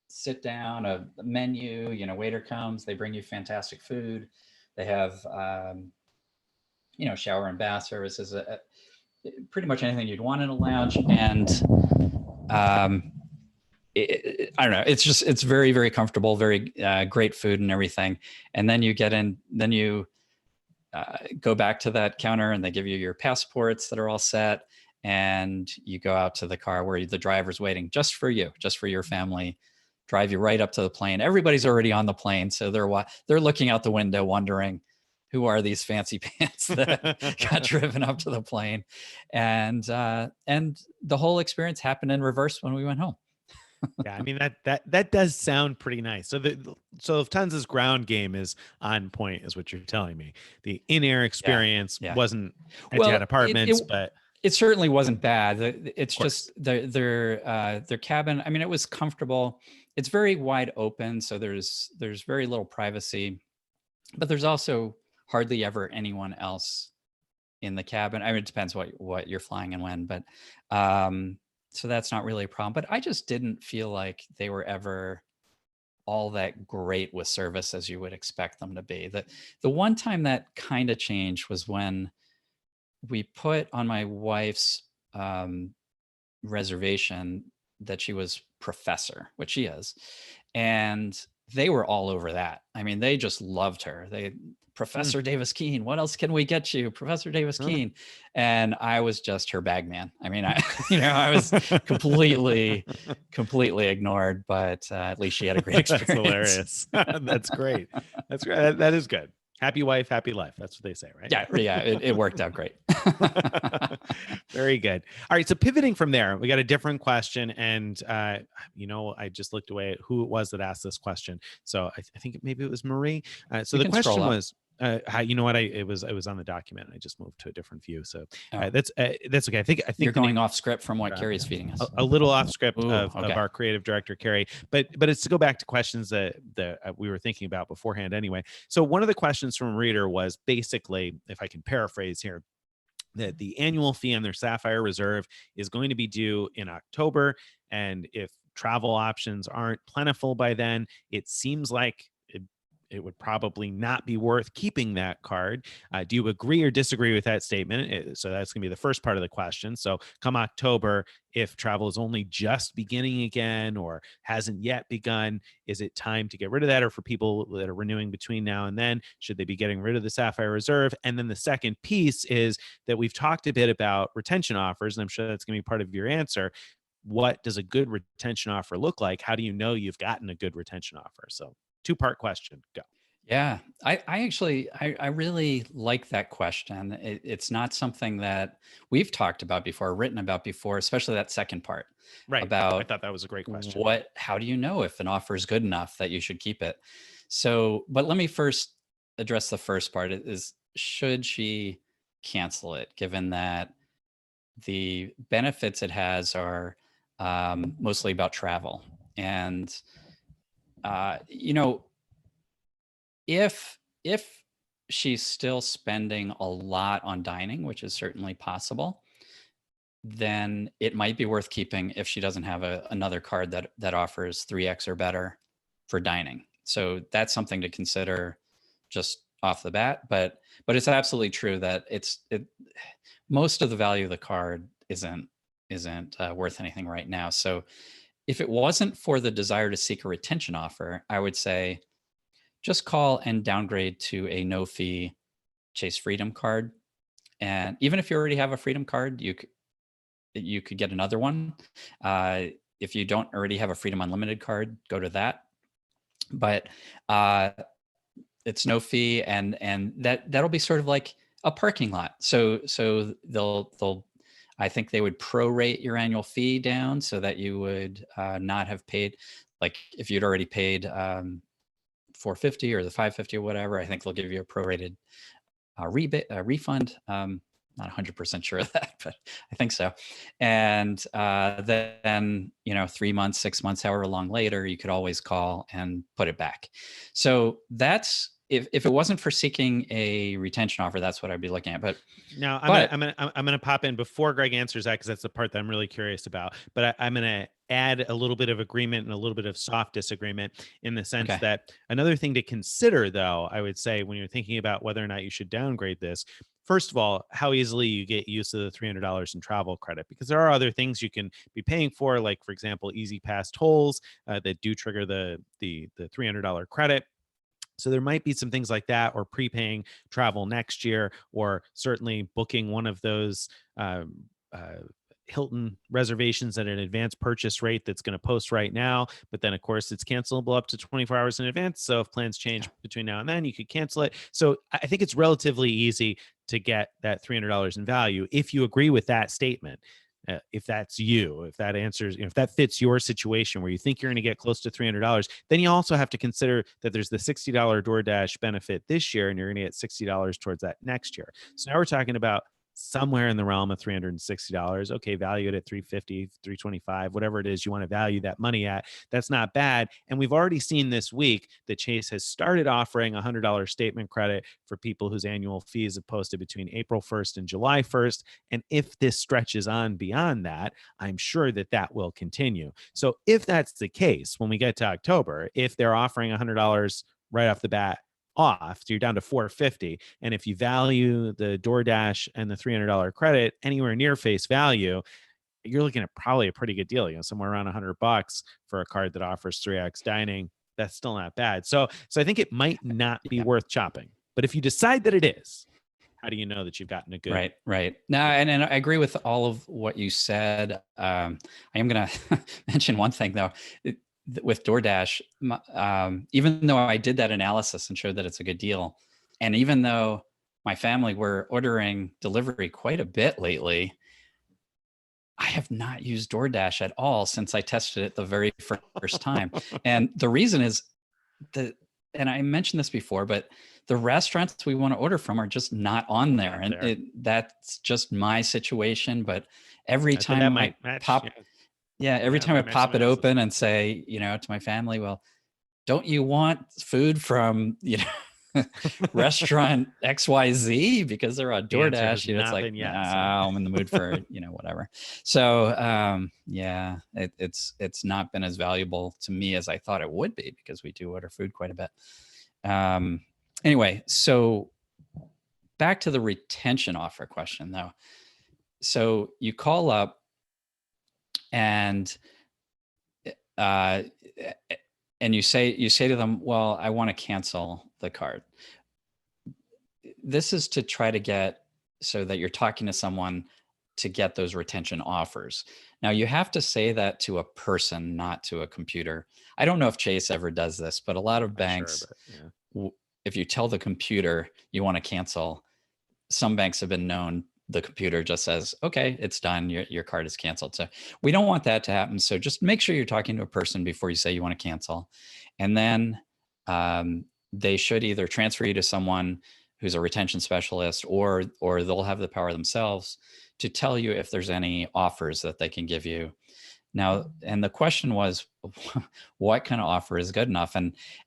sit down, a menu, waiter comes, they bring you fantastic food. They have, shower and bath services, pretty much anything you'd want in a lounge. And I don't know, it's very, very comfortable, very great food and everything. And then you go back to that counter, and they give you your passports that are all set, and you go out to the car where the driver's waiting just for you, just for your family, drive you right up to the plane. Everybody's already on the plane, so they're looking out the window wondering, who are these fancy pants that got driven up to the plane? And the whole experience happened in reverse when we went home. Yeah, I mean that does sound pretty nice. So Lufthansa's ground game is on point, is what you're telling me. The in-air experience wasn't at you had apartments, but it certainly wasn't bad. It's just their cabin. I mean, it was comfortable. It's very wide open, so there's very little privacy, but there's also hardly ever anyone else in the cabin. I mean, it depends what you're flying and when, but so that's not really a problem. But I just didn't feel like they were ever all that great with service as you would expect them to be. The one time that kind of changed was when we put on my wife's reservation that she was professor, which she is, and they were all over that. I mean, they just loved her. Professor Davis Keene, what else can we get you, Professor Davis Keene? And I was just her bag man. I mean, I was completely ignored, but at least she had a great experience. That's hilarious. That's great. That's great. That is good. Happy wife, happy life. That's what they say, right? Yeah. It worked out great. Very good. All right. So pivoting from there, we got a different question. And, I just looked away at who it was that asked this question. So I think maybe it was Marie. So the question was, it was on the document. I just moved to a different view. So that's okay. I think you're going off script from what Carrie's feeding us. A little off script of our creative director, Carrie, but it's to go back to questions that we were thinking about beforehand anyway. So one of the questions from a reader was basically, if I can paraphrase here, that the annual fee on their Sapphire Reserve is going to be due in October. And if travel options aren't plentiful by then, it seems like it would probably not be worth keeping that card. Do you agree or disagree with that statement? So that's going to be the first part of the question. So come October, if travel is only just beginning again or hasn't yet begun, is it time to get rid of that? Or for people that are renewing between now and then, should they be getting rid of the Sapphire Reserve? And then the second piece is that we've talked a bit about retention offers, and I'm sure that's going to be part of your answer. What does a good retention offer look like? How do you know you've gotten a good retention offer? So two-part question. Go. Yeah, I really like that question. It's not something that we've talked about before, written about before, especially that second part Right. I about thought that was a great question. how do you know if an offer is good enough that you should keep it? So, but let me first address the first part is should she cancel it, given that the benefits it has are mostly about travel. And, you know, if she's still spending a lot on dining, which is certainly possible, then it might be worth keeping if she doesn't have another card that offers 3x or better for dining. So that's something to consider just off the bat. But it's absolutely true that most of the value of the card isn't worth anything right now. So if it wasn't for the desire to seek a retention offer, I would say just call and downgrade to a no fee Chase Freedom card. And even if you already have a Freedom card, you could get another one. If you don't already have a Freedom Unlimited card, go to that. But it's no fee, and that'll be sort of like a parking lot. So they'll I think they would prorate your annual fee down so that you would not have paid, like if you'd already paid 450 or the 550 or whatever. I think they'll give you a prorated rebate, refund. Not 100% sure of that, but I think so. And then, 3 months, 6 months, however long later, you could always call and put it back. So that's if it wasn't for seeking a retention offer, that's what I'd be looking at. But now I'm gonna pop in before Greg answers that, because that's the part that I'm really curious about. But I'm gonna add a little bit of agreement and a little bit of soft disagreement, in the sense that another thing to consider, though, I would say, when you're thinking about whether or not you should downgrade this, first of all, how easily you get use of the $300 in travel credit, because there are other things you can be paying for, like, for example, Easy Pass tolls that do trigger the $300 credit. So there might be some things like that, or prepaying travel next year, or certainly booking one of those uh, uh, Hilton reservations at an advanced purchase rate that's going to post right now. But then, of course, it's cancelable up to 24 hours in advance. So if plans change between now and then, you could cancel it. So I think it's relatively easy to get that $300 in value if you agree with that statement. If that's you, if that answers, if that fits your situation where you think you're going to get close to $300, then you also have to consider that there's the $60 DoorDash benefit this year, and you're going to get $60 towards that next year. So now we're talking about somewhere in the realm of $360. Okay, value it at 350, 325, whatever it is you want to value that money at. That's not bad. And we've already seen this week that Chase has started offering a $100 statement credit for people whose annual fees have posted between April 1st and July 1st. And if this stretches on beyond that, I'm sure that that will continue. So if that's the case, when we get to October, if they're offering $100 right off the bat off, so you're down to 450, and if you value the DoorDash and the $300 credit anywhere near face value, you're looking at probably a pretty good deal, somewhere around $100 for a card that offers 3x dining. That's still not bad. So I think it might not be worth chopping, but if you decide that it is, how do you know that you've gotten a good right no, and I agree with all of what you said. I am going to mention one thing, though. With DoorDash, even though I did that analysis and showed that it's a good deal, and even though my family were ordering delivery quite a bit lately, I have not used DoorDash at all since I tested it the very first time. And the reason is that, and I mentioned this before, but the restaurants we want to order from are just not on there. And that's just my situation. But every time I pop, every time I pop it open and say, to my family, well, don't you want food from, restaurant XYZ because they're on DoorDash? It's like, I'm in the mood for, whatever. So, it's not been as valuable to me as I thought it would be, because we do order food quite a bit. Anyway, so back to the retention offer question, though. So you call up and you say to them, well, I want to cancel the card. This is to try to get so that you're talking to someone to get those retention offers. Now, you have to say that to a person, not to a computer. I don't know if Chase ever does this, but a lot of banks if you tell the computer you want to cancel, some banks have been known, the computer just says, okay, it's done. Your card is canceled. So we don't want that to happen. So just make sure you're talking to a person before you say you want to cancel. And then they should either transfer you to someone who's a retention specialist, or they'll have the power themselves to tell you if there's any offers that they can give you. Now, and the question was, what kind of offer is good enough?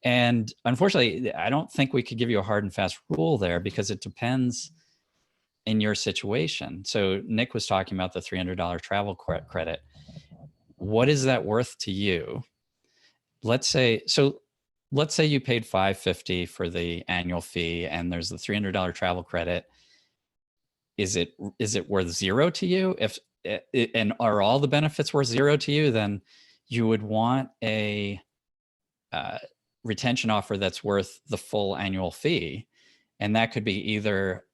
And unfortunately, I don't think we could give you a hard and fast rule there, because it depends in your situation. So Nick was talking about the $300 travel credit. What is that worth to you? Let's say you paid $550 for the annual fee, and there's the $300 travel credit. Is it worth zero to you? And are all the benefits worth zero to you? Then you would want a retention offer that's worth the full annual fee. And that could be either,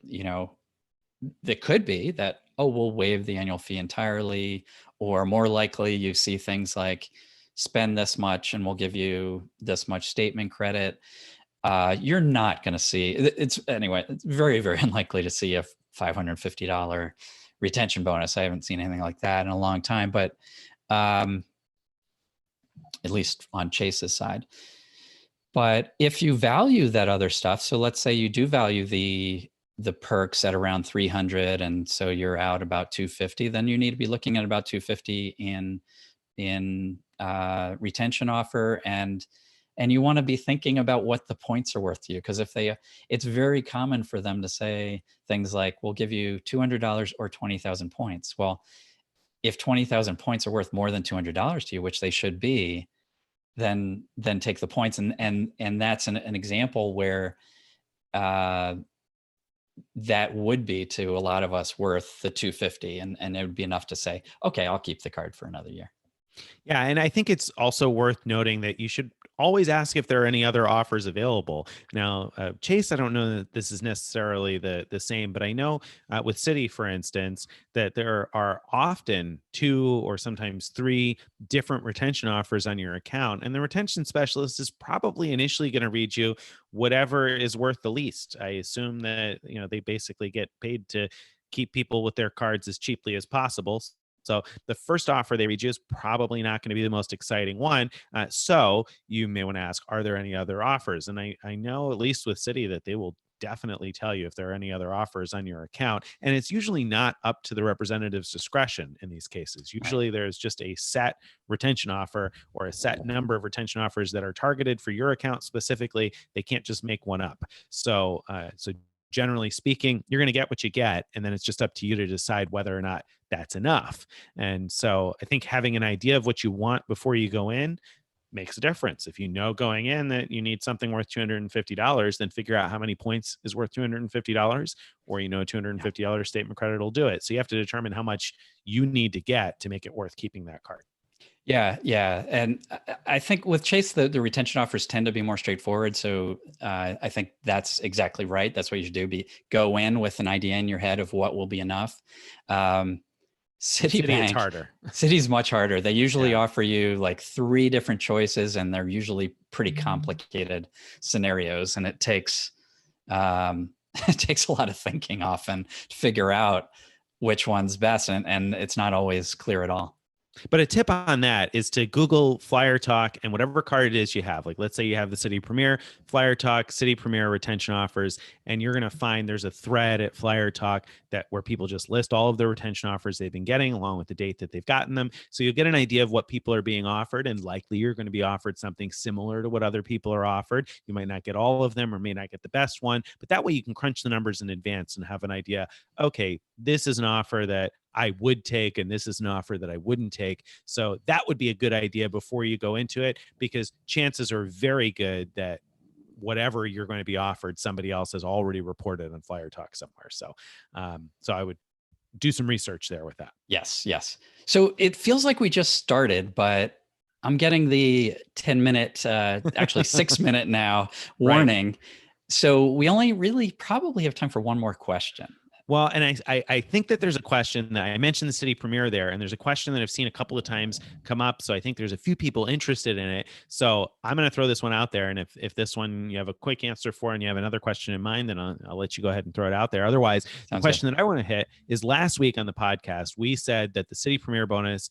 that could be that, oh, we'll waive the annual fee entirely, or more likely you see things like spend this much and we'll give you this much statement credit. You're not going to see it's very, very unlikely to see a $550 retention bonus. I haven't seen anything like that in a long time, but at least on Chase's side. But if you value that other stuff, so let's say you do value the perks at around 300, and so you're out about 250, then you need to be looking at about 250 in retention offer, and you want to be thinking about what the points are worth to you, because it's very common for them to say things like, we'll give you $200 or 20,000 points. Well, if 20,000 points are worth more than $200 to you, which they should be, then take the points. And that's an example where that would be, to a lot of us, worth the 250, and it would be enough to say, okay, I'll keep the card for another year. Yeah, and I think it's also worth noting that you should always ask if there are any other offers available. Now, Chase, I don't know that this is necessarily the same, but I know with Citi, for instance, that there are often 2 or sometimes 3 different retention offers on your account, and the retention specialist is probably initially going to read you whatever is worth the least. I assume that they basically get paid to keep people with their cards as cheaply as possible. So the first offer they read you is probably not going to be the most exciting one. So you may want to ask, are there any other offers? And I know, at least with Citi, that they will definitely tell you if there are any other offers on your account. And it's usually not up to the representative's discretion in these cases. Usually there's just a set retention offer or a set number of retention offers that are targeted for your account specifically. They can't just make one up. So generally speaking, you're going to get what you get, and then it's just up to you to decide whether or not that's enough. And so I think having an idea of what you want before you go in makes a difference. If you know going in that you need something worth $250, then figure out how many points is worth $250, or $250 statement credit will do it. So you have to determine how much you need to get to make it worth keeping that card. Yeah. And I think with Chase, the retention offers tend to be more straightforward. So I think that's exactly right. That's what you should do. Go in with an idea in your head of what will be enough. Citibank, it's harder. Citi's much harder. They usually offer you like 3 different choices, and they're usually pretty complicated scenarios. And it takes a lot of thinking often to figure out which one's best. And it's not always clear at all. But a tip on that is to Google Flyer Talk and whatever card it is you have. Like, let's say you have the Citi Premier, Flyer Talk, Citi Premier retention offers, and you're going to find there's a thread at Flyer Talk where people just list all of the retention offers they've been getting along with the date that they've gotten them. So you'll get an idea of what people are being offered, and likely you're going to be offered something similar to what other people are offered. You might not get all of them or may not get the best one, but that way you can crunch the numbers in advance and have an idea, okay, this is an offer that I would take, and this is an offer that I wouldn't take. So that would be a good idea before you go into it, because chances are very good that whatever you're going to be offered, somebody else has already reported on Flyer Talk somewhere. So I would do some research there with that. Yes. So it feels like we just started, but I'm getting the 10-minute, actually 6-minute now warning. Right. So we only really probably have time for one more question. Well, and I think that there's a question that I mentioned the Citi Premier there, and there's a question that I've seen a couple of times come up. So I think there's a few people interested in it. So I'm going to throw this one out there. And if this one you have a quick answer for and you have another question in mind, then I'll let you go ahead and throw it out there. Otherwise, the question that I want to hit is last week on the podcast, we said that the Citi Premier bonus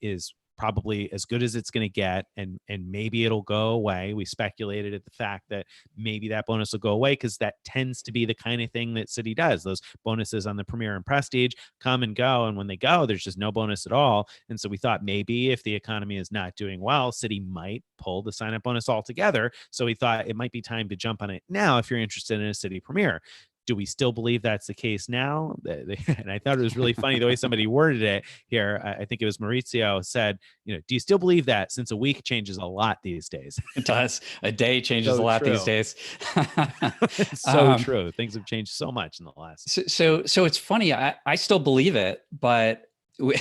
is probably as good as it's going to get, and maybe it'll go away. We speculated at the fact that maybe that bonus will go away because that tends to be the kind of thing that Citi does. Those bonuses on the Premier and Prestige come and go, and when they go, there's just no bonus at all. And so we thought maybe if the economy is not doing well, Citi might pull the sign-up bonus altogether. So we thought it might be time to jump on it now if you're interested in a Citi Premier. Do we still believe that's the case now? And I thought it was really funny the way somebody worded it here. I think it was Maurizio said, do you still believe that, since a week changes a lot these days? It does. A day changes a lot these days. It's so true. Things have changed so much in the last. So it's funny. I still believe it, but we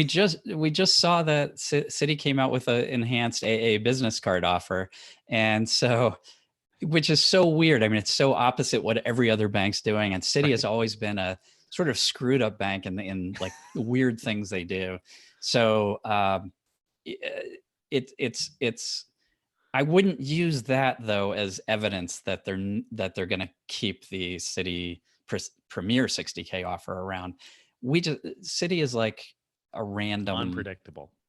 just saw that Citi came out with an enhanced AA business card offer, and so, which is so weird. I mean, it's so opposite what every other bank's doing. And Citi has always been a sort of screwed up bank in like the weird things they do. So it's I wouldn't use that though as evidence that they're going to keep the Citi Premier 60K offer around. Citi is like a random,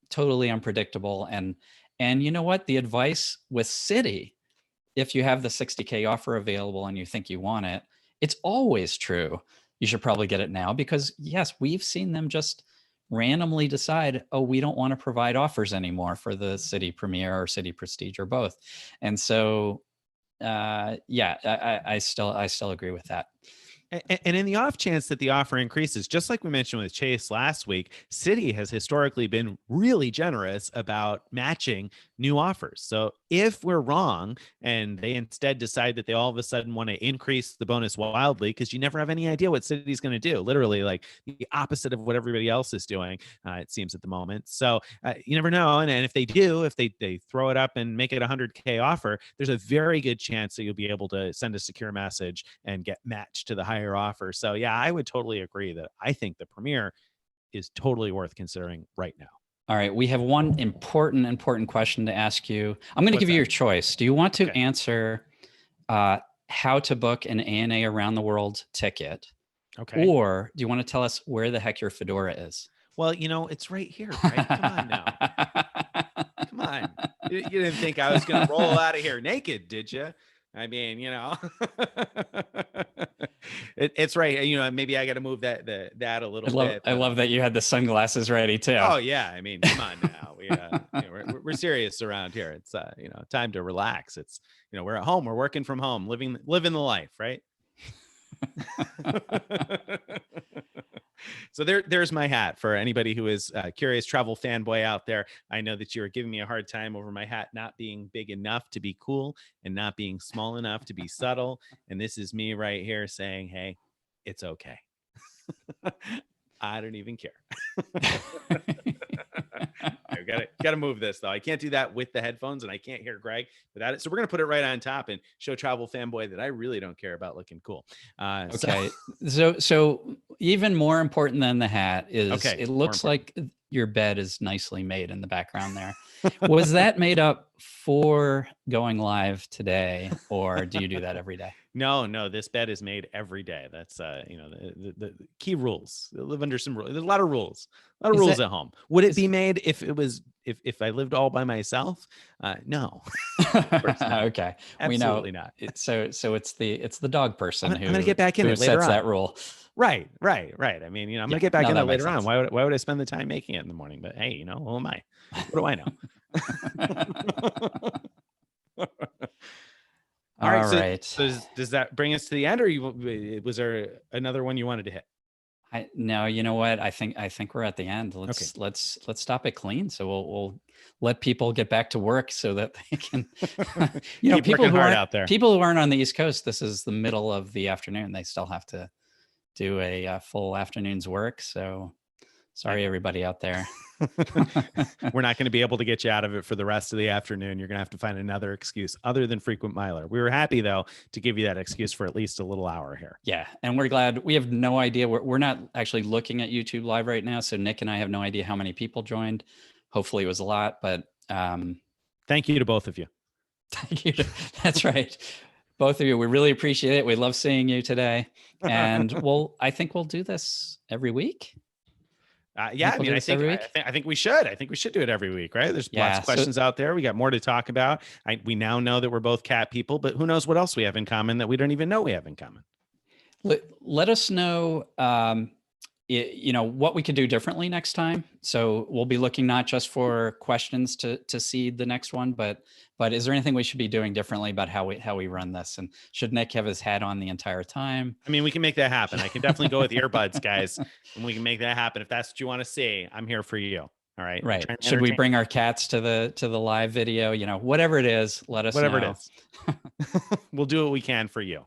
totally unpredictable. And you know what? The advice with Citi, if you have the 60K offer available and you think you want it, it's always true. You should probably get it now, because yes, we've seen them just randomly decide, oh, we don't want to provide offers anymore for the Citi Premier or Citi Prestige or both. And so, I still agree with that. And in the off chance that the offer increases, just like we mentioned with Chase last week, Citi has historically been really generous about matching new offers. So if we're wrong and they instead decide that they all of a sudden want to increase the bonus wildly, because you never have any idea what Citi's going to do, literally like the opposite of what everybody else is doing, it seems at the moment. So you never know. And if they do, if they throw it up and make it a 100K offer, there's a very good chance that you'll be able to send a secure message and get matched to the higher offer. So yeah, I would totally agree that I think the Premier is totally worth considering right now. All right, we have one important question to ask you. I'm going to give you your choice. Do you want to answer how to book an ANA around the world ticket? Okay. Or do you want to tell us where the heck your fedora is? Well, it's right here, right? Come on now. Come on. You didn't think I was going to roll out of here naked, did you? I mean, it's right. Maybe I got to move that a little bit. I love that you had the sunglasses ready too. Oh yeah. I mean, come on now. We're serious around here. It's time to relax. It's we're at home. We're working from home, living the life, right? So there's my hat for anybody who is curious travel fanboy out there. I know that you were giving me a hard time over my hat not being big enough to be cool and not being small enough to be subtle. And this is me right here saying, hey, it's okay. I don't even care. I gotta move this though. I can't do that with the headphones, and I can't hear Greg without it. So we're gonna put it right on top and show travel fanboy that I really don't care about looking cool. Okay. So even more important than the hat is it looks like your bed is nicely made in the background there. Was that made up for going live today, or do you do that every day? No, this bed is made every day. That's the key rules. They live under some rules. There's a lot of rules. A lot of rules at home. Would it be made if I lived all by myself? No. Okay. Absolutely not. So it's the dog person I'm gonna get back in it later sets on. that rule. Right. I mean, I'm gonna get back in it later on. Why would I spend the time making it in the morning? But hey, who am I? What do I know? All right. So does that bring us to the end, or was there another one you wanted to hit? No, you know what? I think we're at the end. Let's stop it clean. So we'll let people get back to work so that they can, people who aren't on the East Coast, this is the middle of the afternoon. They still have to do a full afternoon's work. So Sorry, everybody out there. We're not going to be able to get you out of it for the rest of the afternoon. You're going to have to find another excuse other than frequent miler. We were happy, though, to give you that excuse for at least a little hour here. Yeah. And we're glad. We have no idea. We're not actually looking at YouTube Live right now. So Nick and I have no idea how many people joined. Hopefully it was a lot, but thank you to both of you. Thank you. That's right. Both of you. We really appreciate it. We love seeing you today. And I think we'll do this every week. Yeah, I mean, I think we should. I think we should do it every week, right? There's lots of questions out there. We got more to talk about. We now know that we're both cat people, but who knows what else we have in common that we don't even know we have in common. Let us know, what we could do differently next time. So we'll be looking not just for questions to seed the next one, but is there anything we should be doing differently about how we run this? And should Nick have his hat on the entire time? I mean, we can make that happen. I can definitely go with earbuds, guys, and we can make that happen. If that's what you want to see, I'm here for you. All right. Right. Should we bring our cats to the live video? Whatever it is, let us know. Whatever it is. We'll do what we can for you.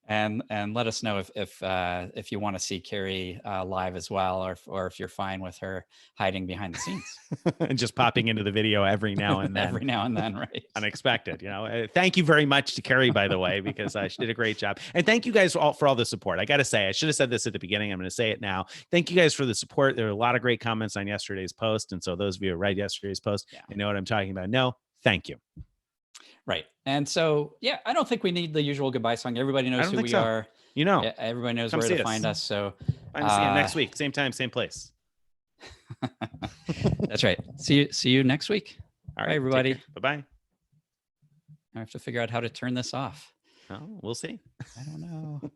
And let us know if you want to see Carrie live as well, or if you're fine with her hiding behind the scenes and just popping into the video every now and then. Every now and then, right? Unexpected. Thank you very much to Carrie, by the way, because she did a great job. And thank you guys for all the support. I got to say, I should have said this at the beginning. I'm going to say it now. Thank you guys for the support. There were a lot of great comments on yesterday's post, and so those of you who read yesterday's post, you know what I'm talking about. No, thank you. Right. And so, I don't think we need the usual goodbye song. Everybody knows who we are. Everybody knows where to find us. So next week, same time, same place. That's right. See you next week. All right, everybody. Bye-bye. I have to figure out how to turn this off. Oh, we'll see. I don't know.